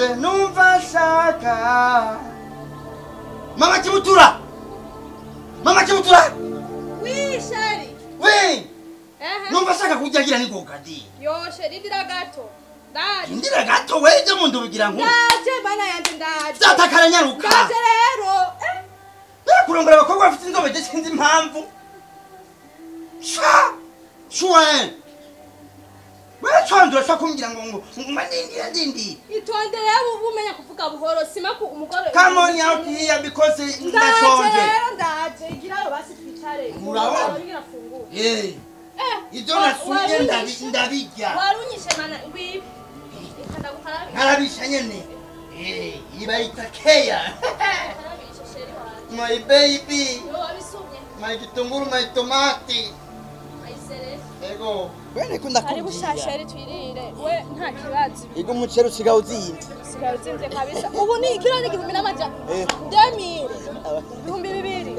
numva shaka Mama Kibutura Mama Kibutura Oui shari Oui Numva shaka kujagira ningoga di Yo shari ndira gato Ndaje Ndira gato weje mundu bigira nko Ndaje bana yanje ndaje Zatakara nyaruka Ndaje rero kurongora abakobwa bafite inzobe je sinzi impamvu Shwa Wewe chondro shwa kumbira ngo ndindi Itondere ubumenya kuvuga buhoro sima ku umugore Come on out here because ndashonje Ndaje igirayo basi twicare Murabona Ibyo nasunye ndabijya Warunyishe mana ngwi Ikanda gukarabisha Karabisha nyene ibayita Keya My baby Yo abisumye My gitunguru my tomati Ayisere Ego Wene kunda Karibu shashari twirire we nta kibazo Ego umuceri usiga uzindi Sigaye uzinze kabisa ubu ni ikiro n'igihumbi n'amaja 2000 ibihumbi bibiri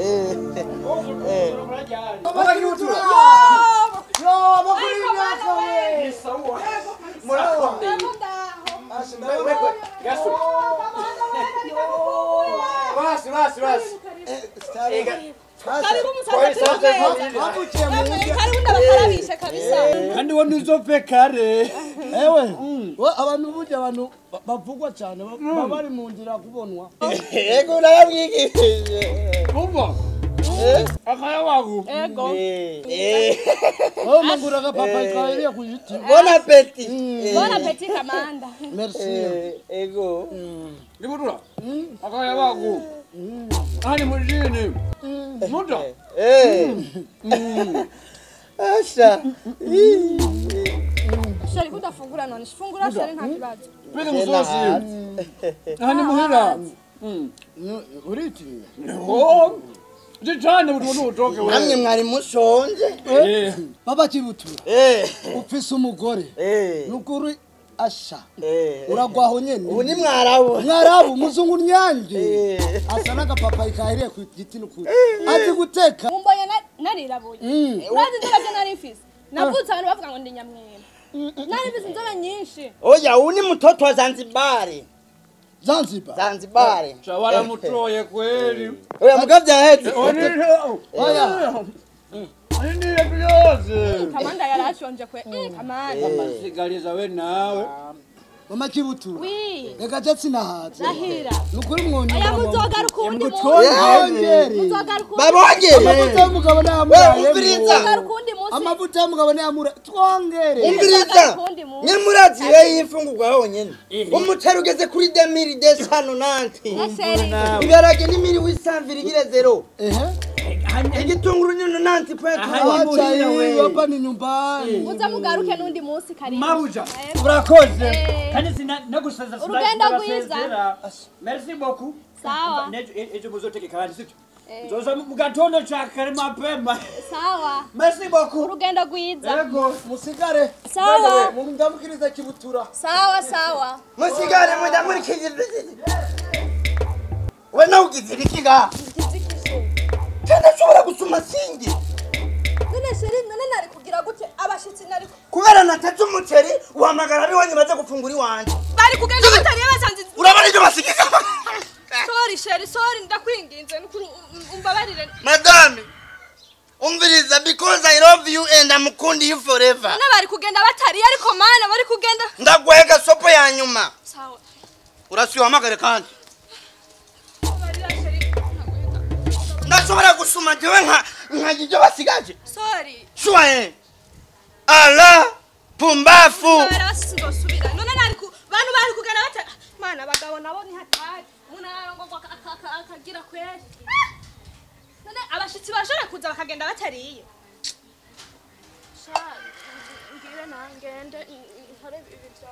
Baba Kibutura Yo bakuri nyaka we ni sawa Muraho Gaso Basi Karibu musaza Karibu ndabakarabisha kabisa kandi wone uzopfe kare ewe abantu burya abantu bavugwa cyane bari mu nzira kubonwa Ego narabwigishije umva akaya wagu Ego magura ga papa ikairiye kujiti Bon appétit Bon appétit kamanda merci Ego Kibutura akaya wagu ani mujini muda Asha Shari kudafungura none fungura shari nta kibazo peke musosi ani muhira uriti Jitane umuntu utoke we Namwe mwari mushonje Baba Kibutura ufise umugore nukuri asha uragwaho nyene ubu ni mwarabu muzungu nyange asa n'agapapa ikahiriye ku giti n'ukuri azi guteka Mumbonye narirabuye Urazi ndabye nari mfise Navutse abantu bavuga ngo ndi nyamwera Nari mfise inzobe nyinshi Oya ubu ni mtoto wa Zanzibar Shawara mutoye kweli Oya mugavya heze Oya Ndiye byoze Kamanda yarashonje kwe kamanda Amasigaliza we nawe Mama Kibutura Oui Ega jetsi nahaze Rahira Nukuri mwonye Aya muzogaruka undi munsi Muzogaruka Babongere Amavuta y'umugabo n'amuraye Muzogaruka undi munsi Amavuta y'umugabo n'amura twongere Umviriza Nyamurazi we yifungurwa honyene Umuceri ugeze kuri 2290 Igarage ni 1800 Igitunguru ni 90.1 hapa ni nyumbani Muza mugaruke nundi munsi karibu Mabuja urakoze kandi sinagusaza Urugendo rwiza Merci beaucoup Sawa Ejo muzoteke kandi sito Zoza mugatondo chakare mapema Sawa Merci beaucoup Urugendo rwiza Yego musigare Sawa ndamukiriza Kibutura Sawa Musigare mudamurikije We na ugizira ikiga Tenda shobora gusuma singi None sheri none nari kugira gute abashitsi nari kubera natatu umuceri uhamagara ari wanyu baze gufungura iwanje bari kugenda batari basanze urabona ibyo basigiza Sorry sheri sorry ndakwinginze umbabarire Madame umviriza because I love you and I'm calling you forever None bari kugenda batari ariko mana bari kugenda Ndagwega sopo ya nyuma Sawa Urasiyo hamagare kandi Ndashobora gusuma jewe nkagije basigaje Sorry Shwa Ala pumbafu Barasubira none nari bantu bari kugenda batari mana bagabo nabo ni hatari munarongo akagira kweli None abashitsi bashobora kuza bakagenda batariye Shari ngire nangende nkore ibi byo